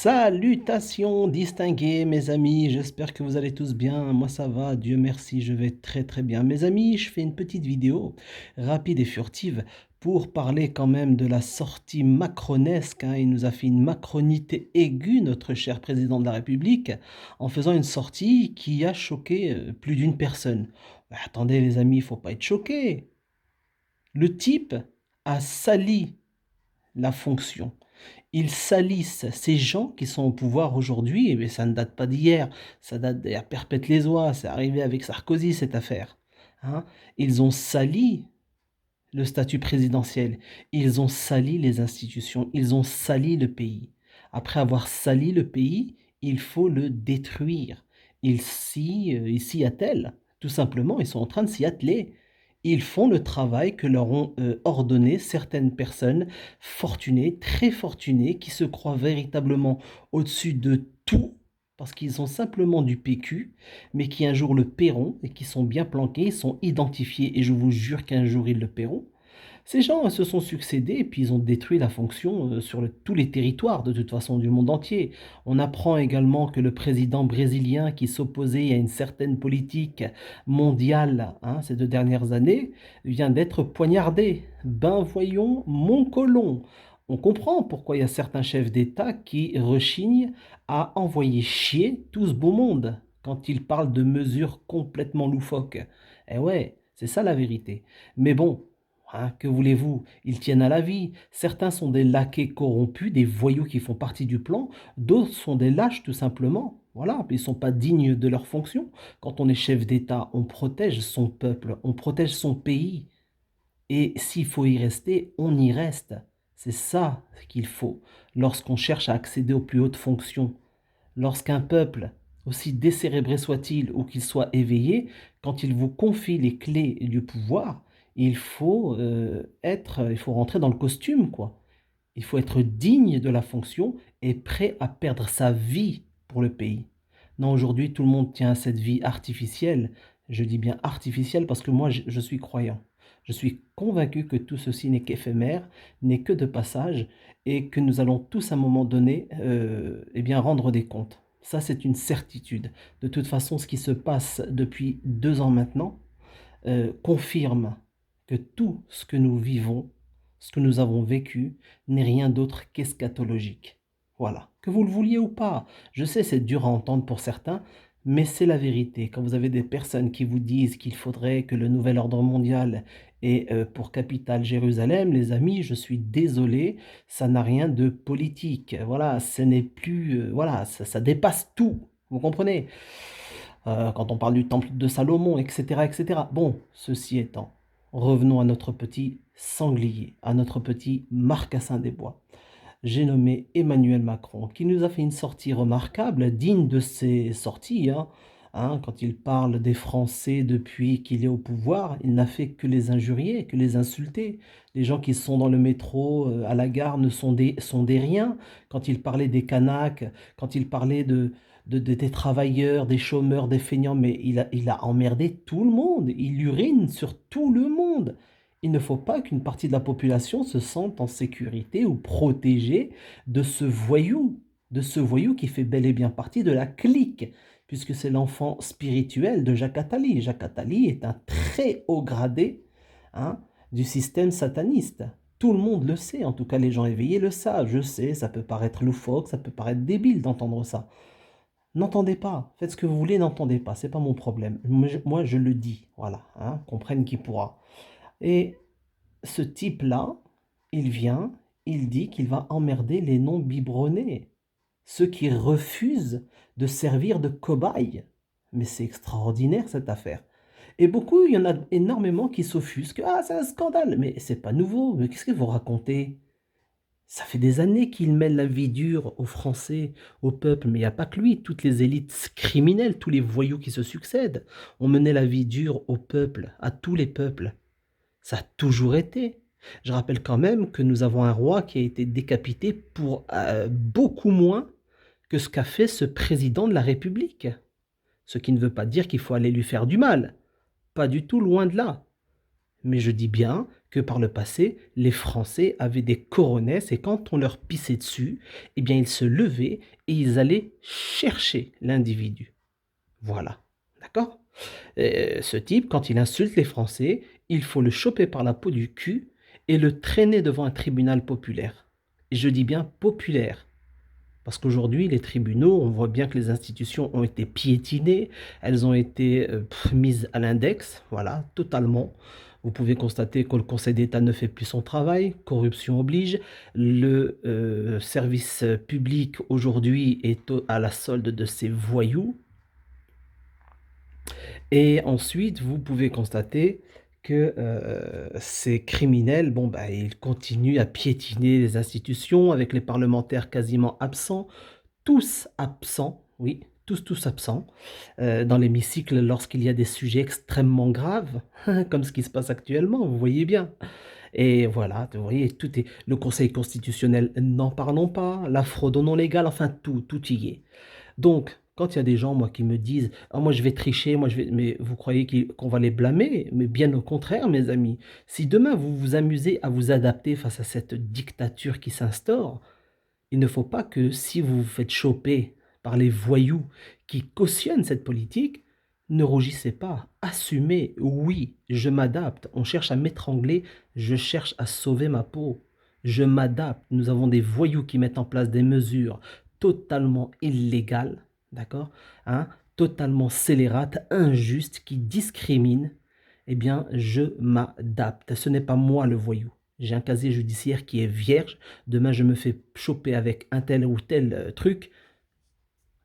Salutations distingués mes amis, j'espère que vous allez tous bien. Moi ça va, Dieu merci, je vais très très bien. Mes amis, je fais une petite vidéo rapide et furtive pour parler quand même de la sortie macronesque, hein. Il nous a fait une macronité aiguë, notre cher président de la République, en faisant une sortie qui a choqué plus d'une personne. Attendez les amis, il faut pas être choqué. Le type a sali la fonction. Ils salissent ces gens qui sont au pouvoir aujourd'hui, et ça ne date pas d'hier, ça date d'ère perpète les oies, c'est arrivé avec Sarkozy cette affaire, hein. Ils ont sali le statut présidentiel, ils ont sali les institutions, ils ont sali le pays. Après avoir sali le pays, il faut le détruire. Ils s'y attellent, tout simplement, ils sont en train de s'y atteler. Ils font le travail que leur ont ordonné certaines personnes fortunées, très fortunées, qui se croient véritablement au-dessus de tout, parce qu'ils ont simplement du PQ, mais qui un jour le paieront, et qui sont bien planqués, ils sont identifiés, et je vous jure qu'un jour ils le paieront. Ces gens se sont succédés et puis ils ont détruit la fonction sur tous les territoires de toute façon du monde entier. On apprend également que le président brésilien qui s'opposait à une certaine politique mondiale, hein, ces 2 dernières années vient d'être poignardé. Ben voyons mon colon. On comprend pourquoi il y a certains chefs d'État qui rechignent à envoyer chier tout ce beau monde quand ils parlent de mesures complètement loufoques. Eh ouais, c'est ça la vérité. Mais bon, hein, que voulez-vous? Ils tiennent à la vie. Certains sont des laquais corrompus, des voyous qui font partie du plan, d'autres sont des lâches tout simplement. Voilà, ils ne sont pas dignes de leur fonction. Quand on est chef d'État, on protège son peuple, on protège son pays. Et s'il faut y rester, on y reste. C'est ça qu'il faut lorsqu'on cherche à accéder aux plus hautes fonctions. Lorsqu'un peuple, aussi décérébré soit-il ou qu'il soit éveillé, quand il vous confie les clés du pouvoir, il faut rentrer dans le costume, quoi. Il faut être digne de la fonction et prêt à perdre sa vie pour le pays. Non, aujourd'hui, tout le monde tient à cette vie artificielle. Je dis bien artificielle parce que moi, je suis croyant. Je suis convaincu que tout ceci n'est qu'éphémère, n'est que de passage et que nous allons tous à un moment donné eh bien, rendre des comptes. Ça, c'est une certitude. De toute façon, ce qui se passe depuis 2 ans maintenant confirme que tout ce que nous vivons, ce que nous avons vécu, n'est rien d'autre qu'eschatologique. Voilà. Que vous le vouliez ou pas, je sais, c'est dur à entendre pour certains, mais c'est la vérité. Quand vous avez des personnes qui vous disent qu'il faudrait que le nouvel ordre mondial ait pour capitale Jérusalem, les amis, je suis désolé, ça n'a rien de politique. Voilà, ce n'est plus, voilà, ça dépasse tout. Vous comprenez? Quand on parle du temple de Salomon, etc., etc. Bon, ceci étant, revenons à notre petit sanglier, à notre petit marcassin des bois. J'ai nommé Emmanuel Macron, qui nous a fait une sortie remarquable, digne de ses sorties, hein. Quand il parle des Français depuis qu'il est au pouvoir, il n'a fait que les injurier, que les insulter. Les gens qui sont dans le métro, à la gare, sont des riens. Quand il parlait des Kanaks, quand il parlait des travailleurs, des chômeurs, des feignants, mais il a emmerdé tout le monde. Il urine sur tout le monde. Il ne faut pas qu'une partie de la population se sente en sécurité ou protégée de ce voyou qui fait bel et bien partie de la clique, puisque c'est l'enfant spirituel de Jacques Attali. Jacques Attali est un très haut gradé, hein, du système sataniste. Tout le monde le sait, en tout cas les gens éveillés le savent. Je sais, ça peut paraître loufoque, ça peut paraître débile d'entendre ça. N'entendez pas, faites ce que vous voulez, n'entendez pas, c'est pas mon problème. Moi, je le dis, voilà, hein, comprenne qui pourra. Et ce type-là, il vient, il dit qu'il va emmerder les non-biberonnés, ceux qui refusent de servir de cobayes. Mais c'est extraordinaire cette affaire. Et beaucoup, il y en a énormément qui s'offusquent. Ah, c'est un scandale, mais c'est pas nouveau. Mais qu'est-ce que vous racontez? Ça fait des années qu'il mêle la vie dure aux Français, au peuple, mais il n'y a pas que lui, toutes les élites criminelles, tous les voyous qui se succèdent, ont mené la vie dure au peuple, à tous les peuples. Ça a toujours été. Je rappelle quand même que nous avons un roi qui a été décapité pour beaucoup moins que ce qu'a fait ce président de la République. Ce qui ne veut pas dire qu'il faut aller lui faire du mal. Pas du tout, loin de là. Mais je dis bien que par le passé, les Français avaient des coronesses et quand on leur pissait dessus, eh bien, ils se levaient et ils allaient chercher l'individu. Voilà, d'accord? Ce type, quand il insulte les Français, il faut le choper par la peau du cul et le traîner devant un tribunal populaire. Et je dis bien populaire. Parce qu'aujourd'hui, les tribunaux, on voit bien que les institutions ont été piétinées, elles ont été mises à l'index, voilà, totalement. Vous pouvez constater que le Conseil d'État ne fait plus son travail, corruption oblige. Le service public aujourd'hui est à la solde de ces voyous. Et ensuite, vous pouvez constater que ces criminels, bon, bah, ils continuent à piétiner les institutions avec les parlementaires quasiment absents, tous absents, oui, tous absents, dans l'hémicycle lorsqu'il y a des sujets extrêmement graves, comme ce qui se passe actuellement, vous voyez bien. Et voilà, vous voyez, tout est le Conseil constitutionnel, n'en parlons pas, la fraude non légale, enfin tout y est. Donc, quand il y a des gens, moi, qui me disent: «Ah moi je vais tricher, moi je vais» mais vous croyez qu'on va les blâmer? Mais bien au contraire, mes amis. Si demain vous vous amusez à vous adapter face à cette dictature qui s'instaure, il ne faut pas que si vous vous faites choper par les voyous qui cautionnent cette politique, ne rougissez pas, assumez, oui, je m'adapte, on cherche à m'étrangler, je cherche à sauver ma peau, je m'adapte. Nous avons des voyous qui mettent en place des mesures totalement illégales, d'accord, hein, totalement scélérates, injustes, qui discriminent, eh bien, je m'adapte. Ce n'est pas moi le voyou. J'ai un casier judiciaire qui est vierge. Demain, je me fais choper avec un tel ou tel truc.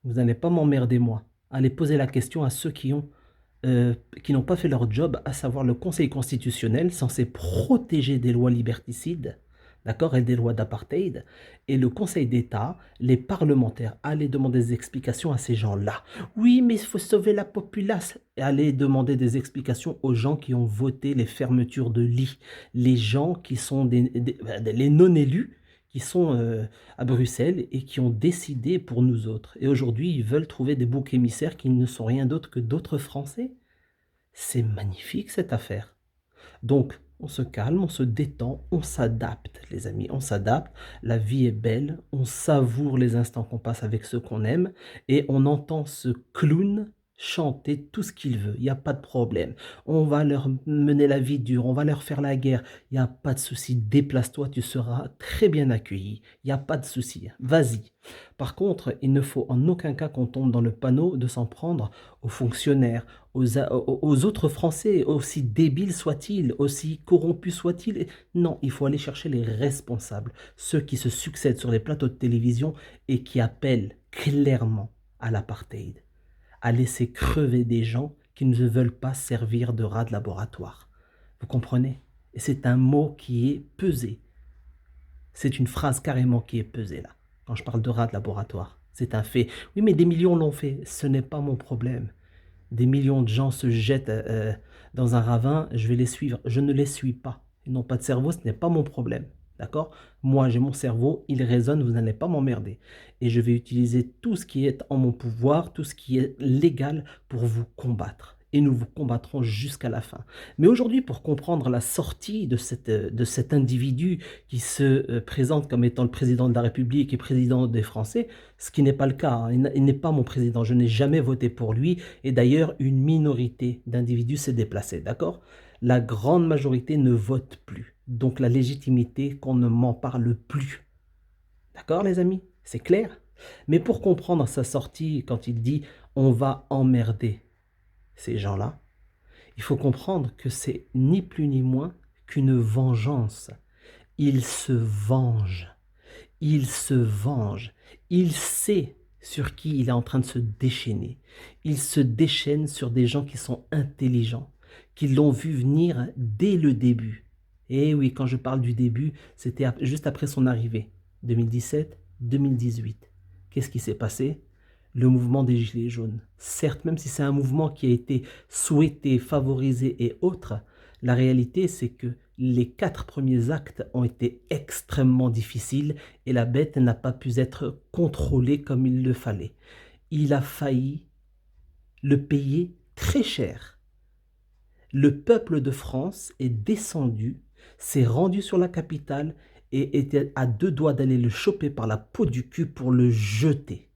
Vous n'allez pas m'emmerder, moi. Allez poser la question à ceux qui n'ont pas fait leur job, à savoir le Conseil constitutionnel, censé protéger des lois liberticides, d'accord, et des lois d'apartheid, et le Conseil d'État, les parlementaires, allez demander des explications à ces gens-là. Oui, mais il faut sauver la populace. Et allez demander des explications aux gens qui ont voté les fermetures de lits, les gens qui sont les non-élus, qui sont à Bruxelles et qui ont décidé pour nous autres. Et aujourd'hui, ils veulent trouver des boucs émissaires qui ne sont rien d'autre que d'autres Français. C'est magnifique cette affaire. Donc, on se calme, on se détend, on s'adapte, les amis, on s'adapte. La vie est belle, on savoure les instants qu'on passe avec ceux qu'on aime et on entend ce clown chanter tout ce qu'il veut. Il n'y a pas de problème. On va leur mener la vie dure, on va leur faire la guerre. Il n'y a pas de souci. Déplace-toi, tu seras très bien accueilli. Il n'y a pas de souci. Vas-y. Par contre, il ne faut en aucun cas qu'on tombe dans le panneau de s'en prendre aux fonctionnaires, aux autres Français, aussi débiles soient-ils, aussi corrompus soient-ils. Non, il faut aller chercher les responsables, ceux qui se succèdent sur les plateaux de télévision et qui appellent clairement à l'apartheid, à laisser crever des gens qui ne veulent pas servir de rats de laboratoire. Vous comprenez? Et c'est un mot qui est pesé. C'est une phrase carrément qui est pesée là, quand je parle de rats de laboratoire. C'est un fait. Oui, mais des millions l'ont fait. Ce n'est pas mon problème. Des millions de gens se jettent dans un ravin, je vais les suivre. Je ne les suis pas. Ils n'ont pas de cerveau, ce n'est pas mon problème. D'accord? Moi, j'ai mon cerveau, il résonne, vous n'allez pas m'emmerder. Et je vais utiliser tout ce qui est en mon pouvoir, tout ce qui est légal pour vous combattre. Et nous vous combattrons jusqu'à la fin. Mais aujourd'hui, pour comprendre la sortie de cet individu qui se présente comme étant le président de la République et président des Français, ce qui n'est pas le cas, hein. Il n'est pas mon président, je n'ai jamais voté pour lui, et d'ailleurs, une minorité d'individus s'est déplacée, d'accord? La grande majorité ne vote plus, donc la légitimité qu'on ne m'en parle plus. D'accord, les amis? C'est clair? Mais pour comprendre sa sortie, quand il dit «on va emmerder» ces gens-là, il faut comprendre que c'est ni plus ni moins qu'une vengeance. Il se venge. Il se venge. Il sait sur qui il est en train de se déchaîner. Il se déchaîne sur des gens qui sont intelligents, qui l'ont vu venir dès le début. Et oui, quand je parle du début, c'était juste après son arrivée, 2017, 2018. Qu'est-ce qui s'est passé? Le mouvement des Gilets jaunes. Certes, même si c'est un mouvement qui a été souhaité, favorisé et autres, la réalité c'est que les 4 premiers actes ont été extrêmement difficiles et la bête n'a pas pu être contrôlée comme il le fallait. Il a failli le payer très cher. Le peuple de France est descendu s'est rendu sur la capitale et était à deux doigts d'aller le choper par la peau du cul pour le jeter.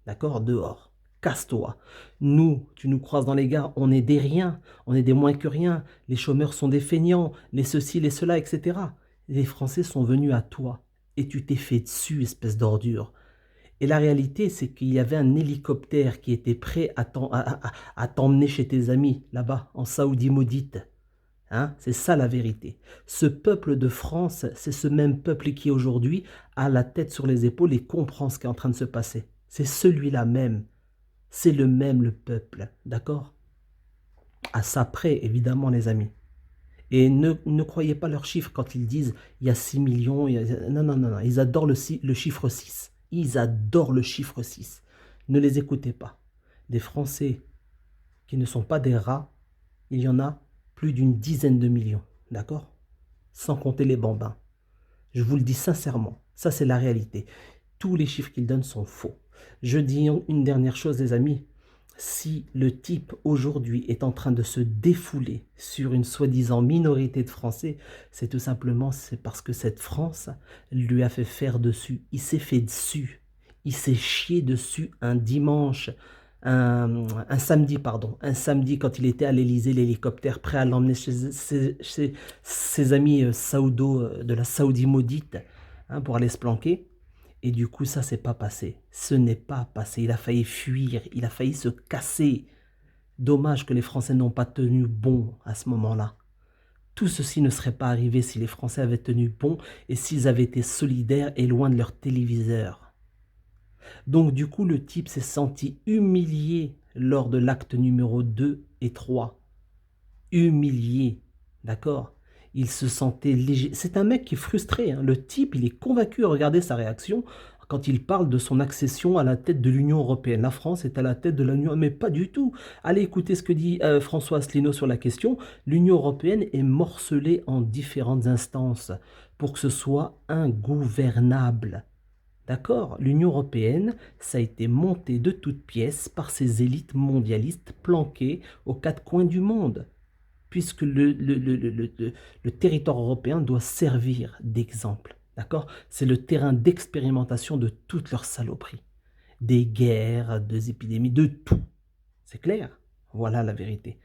D'accord? Dehors. Casse-toi. Nous, tu nous croises dans les gares, on est des riens, on est des moins que rien. Les chômeurs sont des feignants, les ceci, les cela, etc. Les Français sont venus à toi et tu t'es fait dessus, espèce d'ordure. Et la réalité, c'est qu'il y avait un hélicoptère qui était prêt à t'emmener chez tes amis, là-bas, en Saoudi maudite. Hein, c'est ça la vérité. Ce peuple de France, c'est ce même peuple qui aujourd'hui a la tête sur les épaules et comprend ce qui est en train de se passer. C'est celui-là même. C'est le même, le peuple. D'accord? À ça près, évidemment, les amis. Et ne croyez pas leurs chiffres quand ils disent il y a 6 millions. Non, non, non, non. Ils adorent le chiffre 6. Ils adorent le chiffre 6. Ne les écoutez pas. Des Français qui ne sont pas des rats, il y en a plus d'une dizaine de millions. D'accord? Sans compter les bambins. Je vous le dis sincèrement. Ça, c'est la réalité. Tous les chiffres qu'ils donnent sont faux. Je dis une dernière chose, les amis. Si le type aujourd'hui est en train de se défouler sur une soi-disant minorité de Français, c'est tout simplement c'est parce que cette France lui a fait faire dessus. Il s'est fait dessus. Il s'est chié dessus un dimanche, un samedi, pardon. Un samedi quand il était à l'Élysée, l'hélicoptère prêt à l'emmener chez ses amis saoudo de la Saoudi maudite, hein, pour aller se planquer. Et du coup, ça s'est pas passé. Ce n'est pas passé. Il a failli fuir, il a failli se casser. Dommage que les Français n'ont pas tenu bon à ce moment-là. Tout ceci ne serait pas arrivé si les Français avaient tenu bon et s'ils avaient été solidaires et loin de leur téléviseur. Donc du coup, le type s'est senti humilié lors de l'acte numéro 2 et 3. Humilié, d'accord? Il se sentait léger. C'est un mec qui est frustré, hein. Le type, il est convaincu, regardez sa réaction, quand il parle de son accession à la tête de l'Union européenne. La France est à la tête de l'Union, mais pas du tout. Allez écouter ce que dit François Asselineau sur la question. L'Union européenne est morcelée en différentes instances pour que ce soit ingouvernable. D'accord? L'Union européenne, ça a été monté de toutes pièces par ces élites mondialistes planquées aux quatre coins du monde, puisque le territoire européen doit servir d'exemple. D'accord? C'est le terrain d'expérimentation de toutes leurs saloperies. Des guerres, des épidémies, de tout. C'est clair? Voilà la vérité.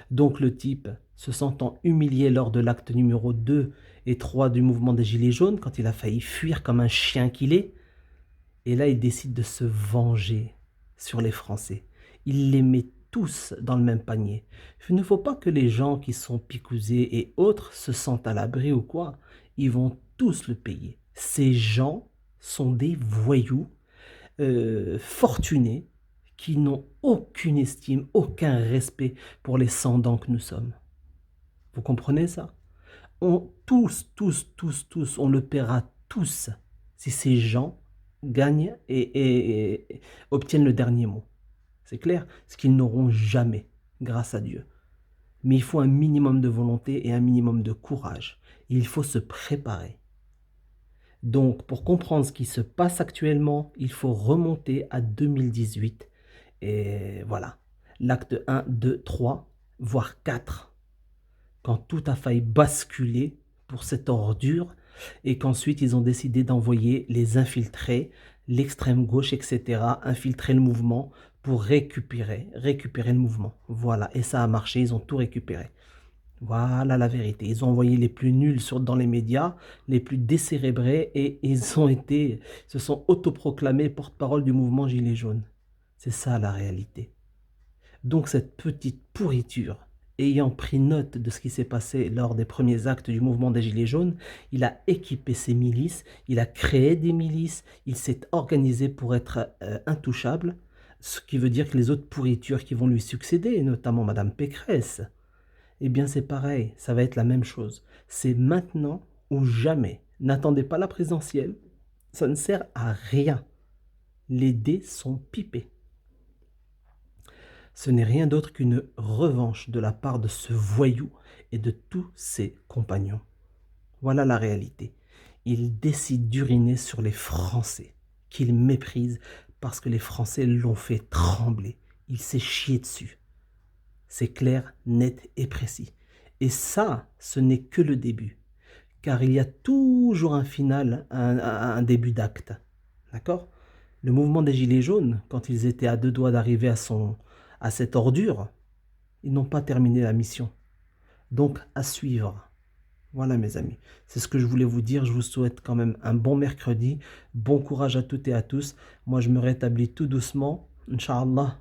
Donc le type, se sentant humilié lors de l'acte numéro 2 et 3 du mouvement des Gilets jaunes, quand il a failli fuir comme un chien qu'il est, et là il décide de se venger sur les Français. Il les met tous dans le même panier. Il ne faut pas que les gens qui sont picousés et autres se sentent à l'abri ou quoi. Ils vont tous le payer. Ces gens sont des voyous fortunés qui n'ont aucune estime, aucun respect pour les sans-dents que nous sommes. Vous comprenez ça? Tous, on le paiera tous si ces gens gagnent et obtiennent le dernier mot. C'est clair? Ce qu'ils n'auront jamais, grâce à Dieu. Mais il faut un minimum de volonté et un minimum de courage. Il faut se préparer. Donc, pour comprendre ce qui se passe actuellement, il faut remonter à 2018. Et voilà, l'acte 1, 2, 3, voire 4, quand tout a failli basculer pour cette ordure et qu'ensuite ils ont décidé d'envoyer les infiltrés, l'extrême gauche, etc., infiltrer le mouvement pour récupérer le mouvement. Voilà, et ça a marché, ils ont tout récupéré. Voilà la vérité. Ils ont envoyé les plus nuls dans les médias, les plus décérébrés, et se sont autoproclamés porte-parole du mouvement Gilets jaunes. C'est ça la réalité. Donc cette petite pourriture, ayant pris note de ce qui s'est passé lors des premiers actes du mouvement des Gilets jaunes, il a équipé ses milices, il a créé des milices, il s'est organisé pour être intouchable, ce qui veut dire que les autres pourritures qui vont lui succéder, notamment Madame Pécresse, eh bien c'est pareil, ça va être la même chose. C'est maintenant ou jamais. N'attendez pas la présidentielle, ça ne sert à rien. Les dés sont pipés. Ce n'est rien d'autre qu'une revanche de la part de ce voyou et de tous ses compagnons. Voilà la réalité. Il décide d'uriner sur les Français, qu'il méprise parce que les Français l'ont fait trembler. Il s'est chié dessus. C'est clair, net et précis. Et ça, ce n'est que le début. car il y a toujours un final, un début d'acte. D'accord? Le mouvement des Gilets jaunes, quand ils étaient à deux doigts d'arriver à cette ordure, ils n'ont pas terminé la mission. Donc, à suivre. Voilà, mes amis. C'est ce que je voulais vous dire. Je vous souhaite quand même un bon mercredi. Bon courage à toutes et à tous. Moi, je me rétablis tout doucement, Inch'Allah.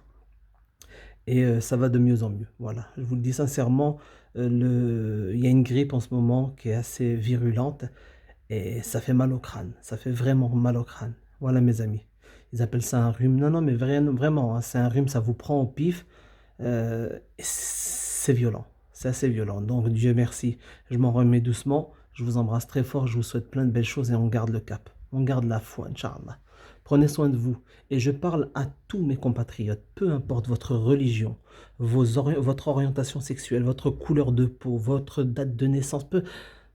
Et ça va de mieux en mieux. Voilà. Je vous le dis sincèrement, il y a une grippe en ce moment qui est assez virulente. Et ça fait mal au crâne. Ça fait vraiment mal au crâne. Voilà, mes amis. Ils appellent ça un rhume. Non, non, mais vraiment, hein, c'est un rhume, ça vous prend au pif. C'est violent. C'est assez violent. Donc, Dieu merci. Je m'en remets doucement. Je vous embrasse très fort. Je vous souhaite plein de belles choses et on garde le cap. On garde la foi, Inch'Allah. Prenez soin de vous. Et je parle à tous mes compatriotes, peu importe votre religion, votre orientation sexuelle, votre couleur de peau, votre date de naissance,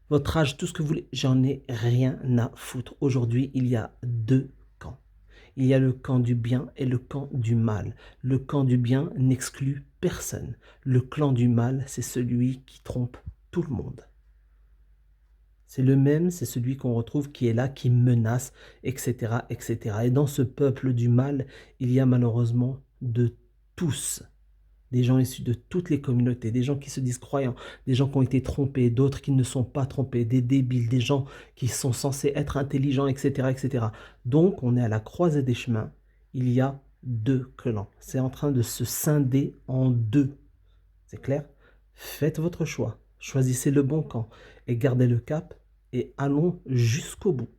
votre âge, tout ce que vous voulez. J'en ai rien à foutre. Aujourd'hui, il y a deux camps. Il y a le camp du bien et le camp du mal. Le camp du bien n'exclut personne. Le clan du mal, c'est celui qui trompe tout le monde. C'est le même, c'est celui qu'on retrouve qui est là, qui menace, etc., etc. Et dans ce peuple du mal, il y a malheureusement de tous. Des gens issus de toutes les communautés, des gens qui se disent croyants, des gens qui ont été trompés, d'autres qui ne sont pas trompés, des débiles, des gens qui sont censés être intelligents, etc., etc. Donc, on est à la croisée des chemins. Il y a deux clans. C'est en train de se scinder en deux. C'est clair? Faites votre choix. Choisissez le bon camp et gardez le cap et allons jusqu'au bout.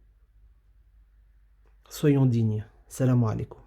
Soyons dignes. Salam alaikum.